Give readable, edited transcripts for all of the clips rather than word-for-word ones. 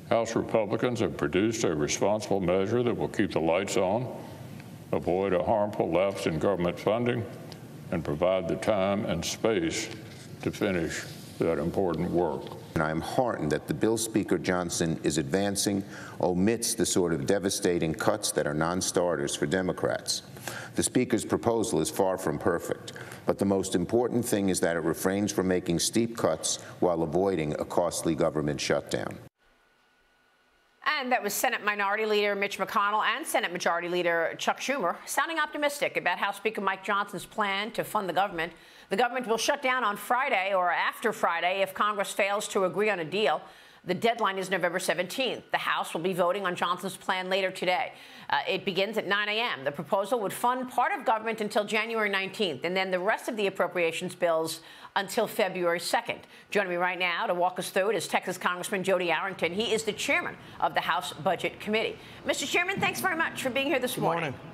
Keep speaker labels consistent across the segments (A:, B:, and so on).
A: House Republicans have produced a responsible measure that will keep the lights on, avoid a harmful lapse in government funding, and provide the time and space to finish that important work.
B: And I'm heartened that the bill Speaker Johnson is advancing omits the sort of devastating cuts that are non-starters for Democrats. The Speaker's proposal is far from perfect, but the most important thing is that it refrains from making steep cuts while avoiding a costly government shutdown.
C: And that was Senate Minority Leader Mitch McConnell and Senate Majority Leader Chuck Schumer sounding optimistic about House Speaker Mike Johnson's plan to fund the government. The government will shut down on Friday or after Friday if Congress fails to agree on a deal. The deadline is November 17th. The House will be voting on Johnson's plan later today. It begins at 9 a.m. The proposal would fund part of government until January 19th, and then the rest of the appropriations bills until February 2nd. Joining me right now to walk us through it is Texas Congressman Jodey Arrington. He is the chairman of the House Budget Committee. Mr. Chairman, thanks very much for being here this morning.
D: Good morning.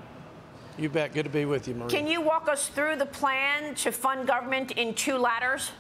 D: You bet. Good to be with you, Maria.
C: Can you walk us through the plan to fund government in two ladders?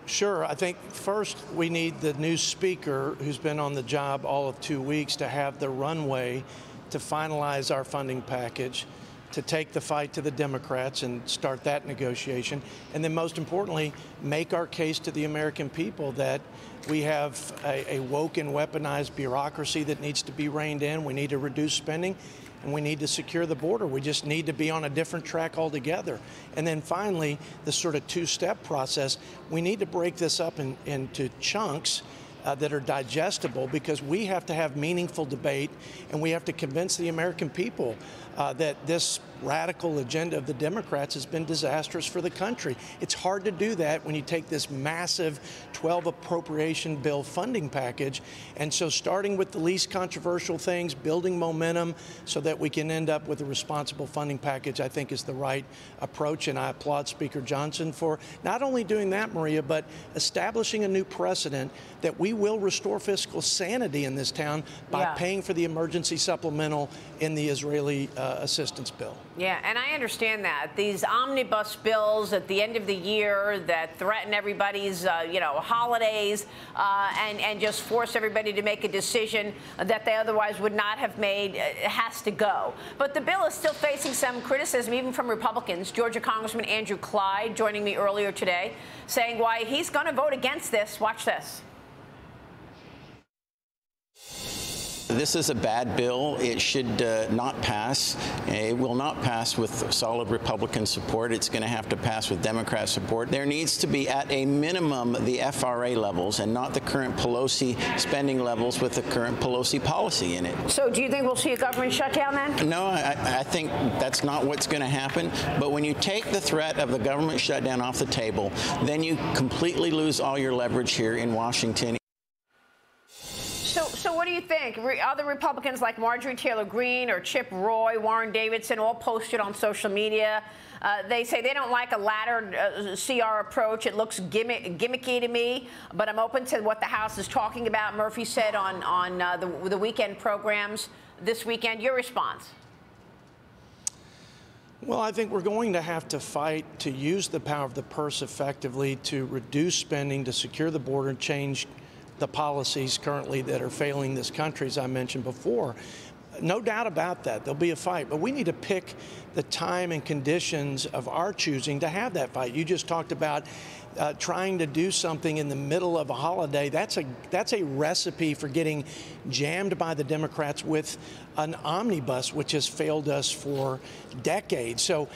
D: Sure. I think first we need the new speaker, who's been on the job all of 2 weeks, to have the runway to finalize our funding package, to take the fight to the Democrats and start that negotiation, and then most importantly, make our case to the American people that we have a woke and weaponized bureaucracy that needs to be reined in. We need to reduce spending, and we need to secure the border. We just need to be on a different track altogether. And then finally, the sort of two-step process, we need to break this up into chunks that are digestible, because we have to have meaningful debate, and we have to convince the American people that this radical agenda of the Democrats has been disastrous for the country. It's hard to do that when you take this massive 12 appropriation bill funding package. And so starting with the least controversial things, building momentum so that we can end up with a responsible funding package, I think is the right approach. And I applaud Speaker Johnson for not only doing that, Maria, but establishing a new precedent that we will restore fiscal sanity in this town by paying for the emergency supplemental in the Israeli assistance bill.
C: Yeah, and I understand that. These omnibus bills at the end of the year that threaten everybody's, holidays and just force everybody to make a decision that they otherwise would not have made has to go. But the bill is still facing some criticism, even from Republicans. Georgia Congressman Andrew Clyde joining me earlier today, saying why he's going to vote against this. Watch this.
E: This is a bad bill. It should not pass. It will not pass with solid Republican support. It's going to have to pass with Democrat support. There needs to be, at a minimum, the FRA levels and not the current Pelosi spending levels with the current Pelosi policy in it.
C: So do you think we'll see a government shutdown then?
E: No, I think that's not what's going to happen. But when you take the threat of the government shutdown off the table, then you completely lose all your leverage here in Washington.
C: So what do you think? Other Republicans like Marjorie Taylor Greene or Chip Roy, Warren Davidson, all posted on social media. They say they don't like a laddered CR approach. It looks gimmicky to me, but I'm open to what the House is talking about. Murphy said on the weekend programs this weekend. Your response?
D: Well, I think we're going to have to fight to use the power of the purse effectively to reduce spending, to secure the border, and change the policies currently that are failing this country, as I mentioned before. No doubt about that. There'll be a fight, but we need to pick the time and conditions of our choosing to have that fight. You just talked about trying to do something in the middle of a holiday. That's a recipe for getting jammed by the Democrats with an omnibus, which has failed us for decades. So,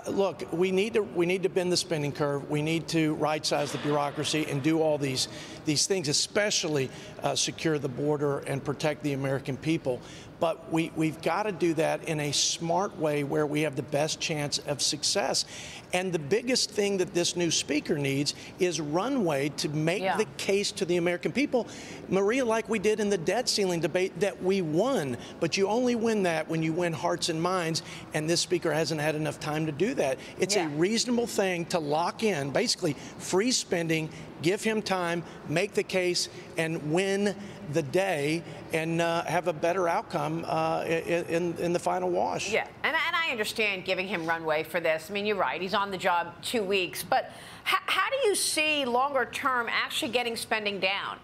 D: look, we need to bend the spending curve. We need to right-size the bureaucracy and do all these things, especially secure the border and protect the American people. But we've got to do that in a smart way where we have the best chance of success. And the biggest thing that this new speaker needs is runway to make the case to the American people, Maria, like we did in the debt ceiling debate that we won. But you only win that when you win hearts and minds, and this speaker hasn't had enough time to do that. It's a reasonable thing to lock in, basically freeze spending, give him time, make the case, and win the day and have a better outcome in the final wash.
C: Yeah, and I understand giving him runway for this. I mean, you're right. He's on the job 2 weeks. But how do you see longer term actually getting spending down?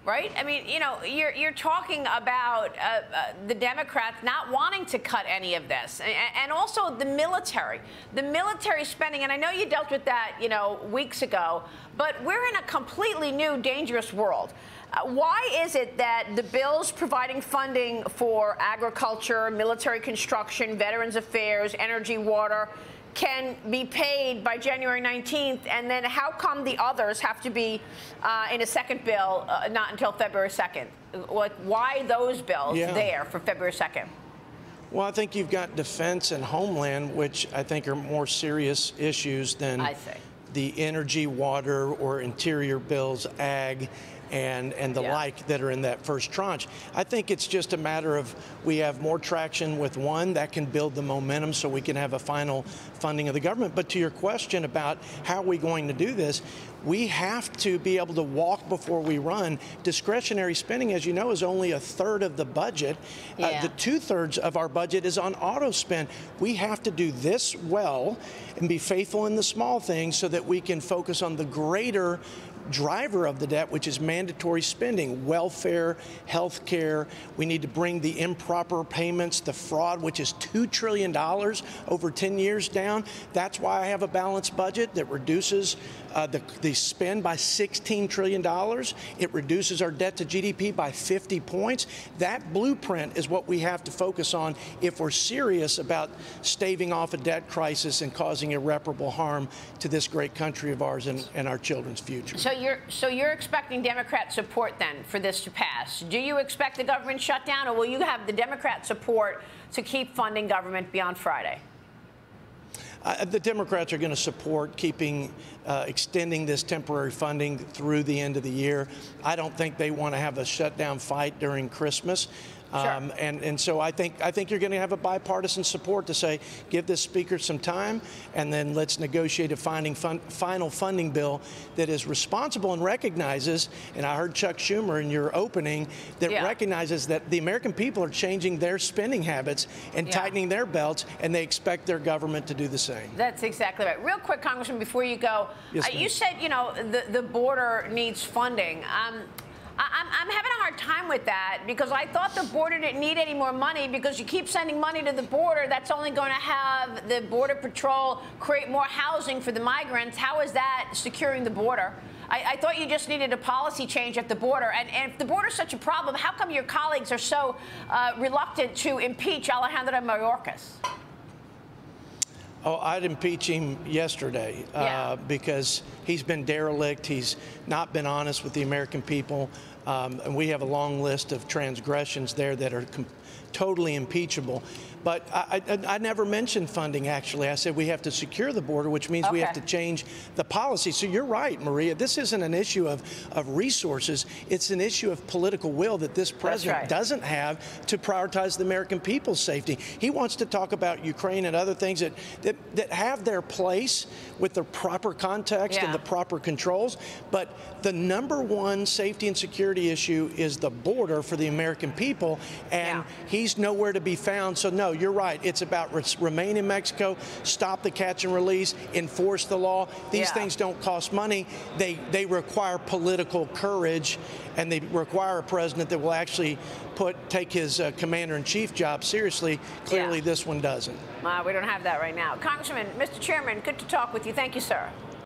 C: right? I mean, you know, you're talking about the Democrats not wanting to cut any of this, and also the military spending. And I know you dealt with that, you know, weeks ago, but we're in a completely new, dangerous world. Why is it that the bills providing funding for agriculture, military construction, veterans affairs, energy, water can be paid by January 19th, and then how come the others have to be in a second bill not until February 2nd? Like, why those bills there for February 2nd?
D: Well, I think you've got defense and homeland, which I think are more serious issues than the energy, water, or interior bills, ag, and the like that are in that first tranche. I think it's just a matter of we have more traction with one that can build the momentum so we can have a final funding of the government. But to your question about how are we going to do this, we have to be able to walk before we run. Discretionary spending, as you know, is only a third of the budget. The 2/3 of our budget is on auto spend. We have to do this well and be faithful in the small things so that we can focus on the greater driver of the debt, which is mandatory spending, welfare, health care. We need to bring the improper payments, the fraud, which is $2 trillion over 10 years down. That's why I have a balanced budget that reduces the spend by $16 trillion. It reduces our debt to GDP by 50 points. That blueprint is what we have to focus on if we're serious about staving off a debt crisis and causing irreparable harm to this great country of ours and our children's future.
C: So you're expecting Democrat support then for this to pass. Do you expect the government shutdown, or will you have the Democrat support to keep funding government beyond Friday?
D: The Democrats are going to support extending this temporary funding through the end of the year. I don't think they want to have a shutdown fight during Christmas. And so I think you're going to have a bipartisan support to say, give this speaker some time, and then let's negotiate a final funding bill that is responsible and recognizes, and I heard Chuck Schumer in your opening, that recognizes that the American people are changing their spending habits and tightening their belts, and they expect their government to do the same.
C: That's exactly right. Real quick, Congressman, before you go, you said, you know, the border needs funding. I'm having a hard time with that because I thought the border didn't need any more money because you keep sending money to the border. That's only going to have the Border Patrol create more housing for the migrants. How is that securing the border? I thought you just needed a policy change at the border. And if the border is such a problem, how come your colleagues are so reluctant to impeach Alejandro Mayorkas?
D: Oh, I'd impeach him yesterday because he's been derelict. He's not been honest with the American people. And we have a long list of transgressions there that are totally impeachable. But I never mentioned funding, actually. I said we have to secure the border, which means we have to change the policy. So you're right, Maria. This isn't an issue of resources. It's an issue of political will that this president doesn't have to prioritize the American people's safety. He wants to talk about Ukraine and other things that have their place with the proper context and the proper controls. But the #1 safety and security issue is the border for the American people, and he's nowhere to be found. So no, you're right. It's about remain in Mexico, stop the catch and release, enforce the law. These things don't cost money. They require political courage, and they require a president that will actually take his commander-in-chief job seriously. Clearly, this one doesn't.
C: We don't have that right now. Congressman, Mr. Chairman, good to talk with you. Thank you, sir.